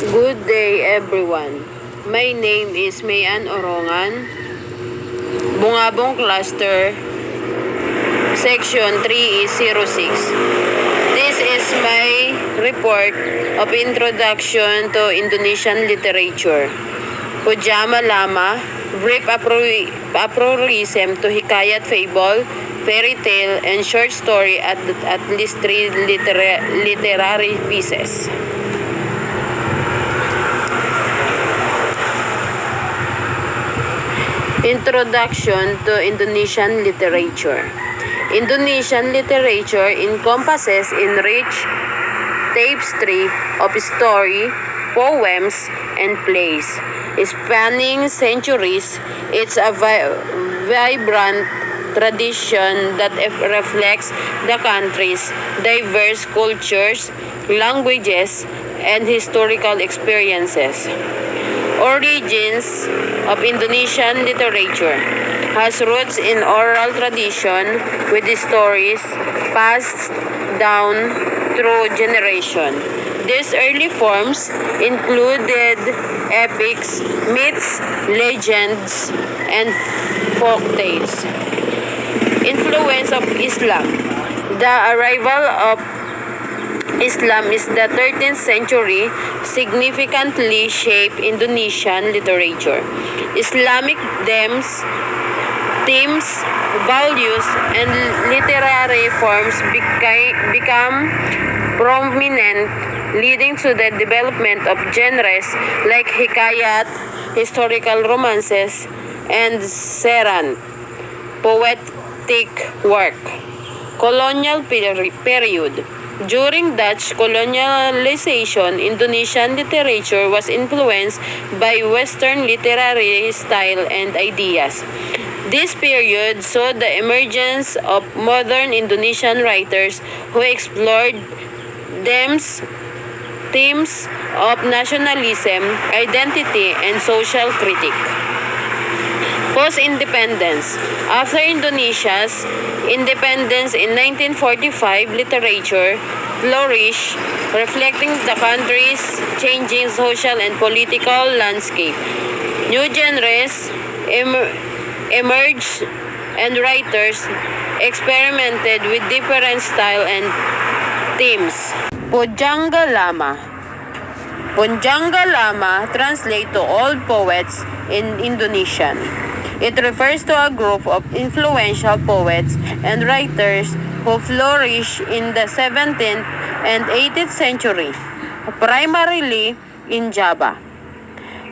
Good day everyone. My name is May Ann Orongan, Bungabong Cluster, Section 3E06. This is my report of Introduction to Indonesian Literature. Pujama Lama, brief aphorism to hikayat, fable, fairy tale, and short story at least 3 literary pieces. Introduction to Indonesian Literature. Indonesian literature encompasses enriched tapestry of story, poems, and plays. Spanning centuries, it's a vibrant tradition that reflects the country's diverse cultures, languages, and historical experiences. Origins of Indonesian literature has roots in oral tradition with the stories passed down through generation. These early forms included epics, myths, legends, and folk tales. Influence of Islam. The arrival of Islam in the 13th century significantly shaped Indonesian literature. Islamic themes, values, and literary forms become prominent, leading to the development of genres like hikayat, historical romances, and seran, poetic work. Colonial period. During Dutch colonialization, Indonesian literature was influenced by Western literary style and ideas. This period saw the emergence of modern Indonesian writers who explored themes of nationalism, identity, and social critique. Post-independence. After Indonesia's independence in 1945, literature flourished, reflecting the country's changing social and political landscape. New genres emerged and writers experimented with different style and themes. Pujangga Lama. Pujangga Lama translates to old poets in Indonesian. It refers to a group of influential poets and writers who flourished in the 17th and 18th century, primarily in Java.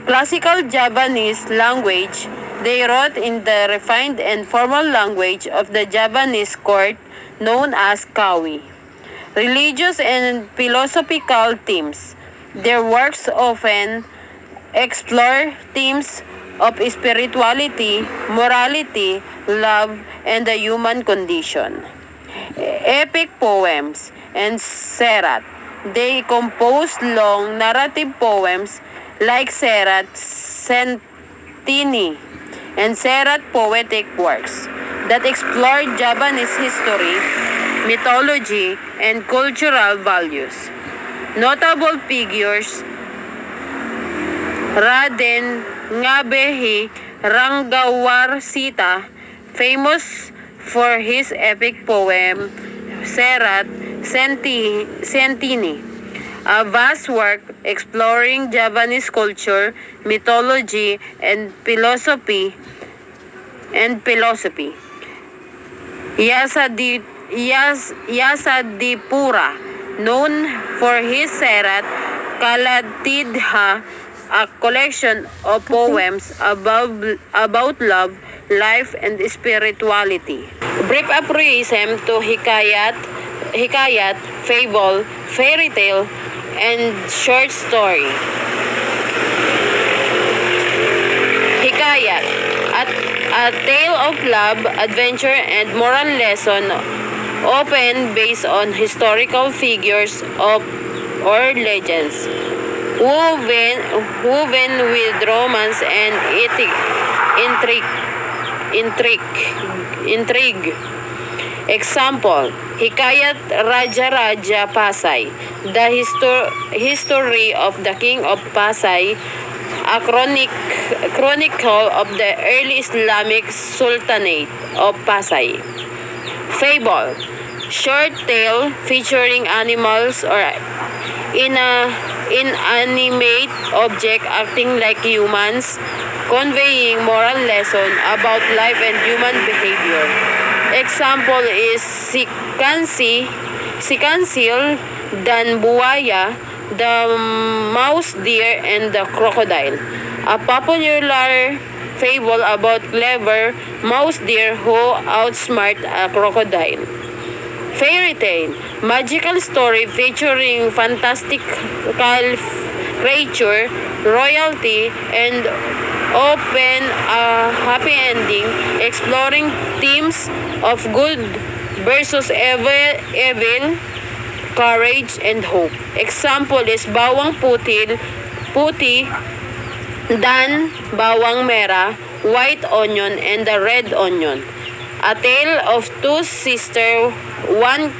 Classical Javanese language, they wrote in the refined and formal language of the Javanese court known as Kawi. Religious and philosophical themes. Their works often explore themes of spirituality, morality, love, and the human condition. Epic poems and serat. They compose long narrative poems like Serat Centini and Serat poetic works that explore Javanese history, mythology, and cultural values. Notable figures: Raden Ngabehi Ranggawarsita, famous for his epic poem Serat Centini, a vast work exploring Javanese culture, mythology, and philosophy. Yasadipura, known for his Serat Kalatidha, a collection of poems about love, life, and spirituality. Brief aphorism to hikayat, fable, fairy tale, and short story. Hikayat, a tale of love, adventure, and moral lesson, often based on historical figures or legends. Woven with romance and intrigue. Example, Hikayat Raja Raja Pasay, the history of the King of Pasay, a chronicle of the early Islamic Sultanate of Pasay. Fable, short tale featuring animals or inanimate object acting like humans, conveying moral lesson about life and human behavior. Example is Sikansil, Dan Buaya, the mouse deer, and the crocodile. A popular fable about clever mouse deer who outsmart a crocodile. Fairy tale, magical story featuring fantastical creature, royalty, and often a happy ending, exploring themes of good versus evil, courage, and hope. Example is Bawang Puti, Dan, Bawang Mera, White Onion, and the Red Onion. A tale of two sisters, one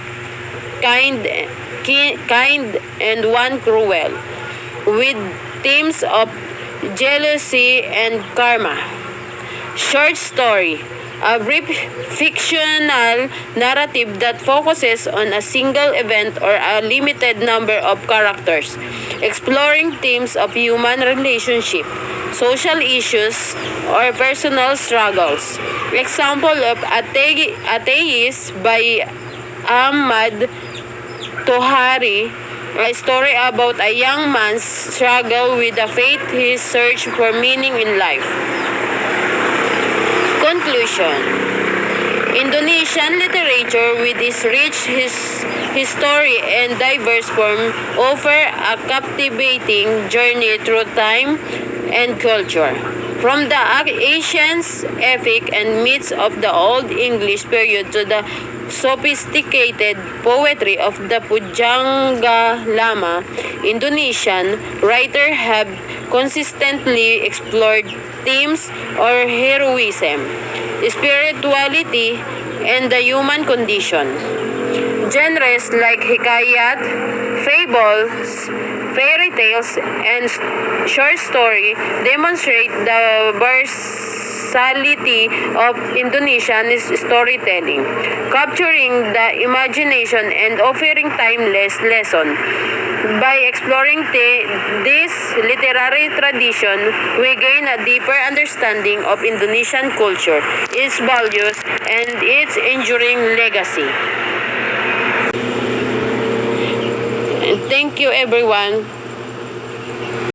kind and one cruel, with themes of jealousy and karma. Short story, a brief fictional narrative that focuses on a single event or a limited number of characters, exploring themes of human relationship, social issues, or personal struggles. Example of Atheist by Ahmad Tohari, a story about a young man's struggle with the faith, his search for meaning in life. Conclusion. Indonesian literature, with its rich history and diverse form, offer a captivating journey through time and culture. From the ancient epic and myths of the Old English period to the sophisticated poetry of the Pujangga Lama, Indonesian writers have consistently explored themes or heroism, spirituality, and the human condition. Genres like hikayat, fables, fairy tales, and short story demonstrate the versatility of Indonesian storytelling, capturing the imagination and offering timeless lessons. By exploring this literary tradition, we gain a deeper understanding of Indonesian culture, its values, and its enduring legacy. And thank you, everyone.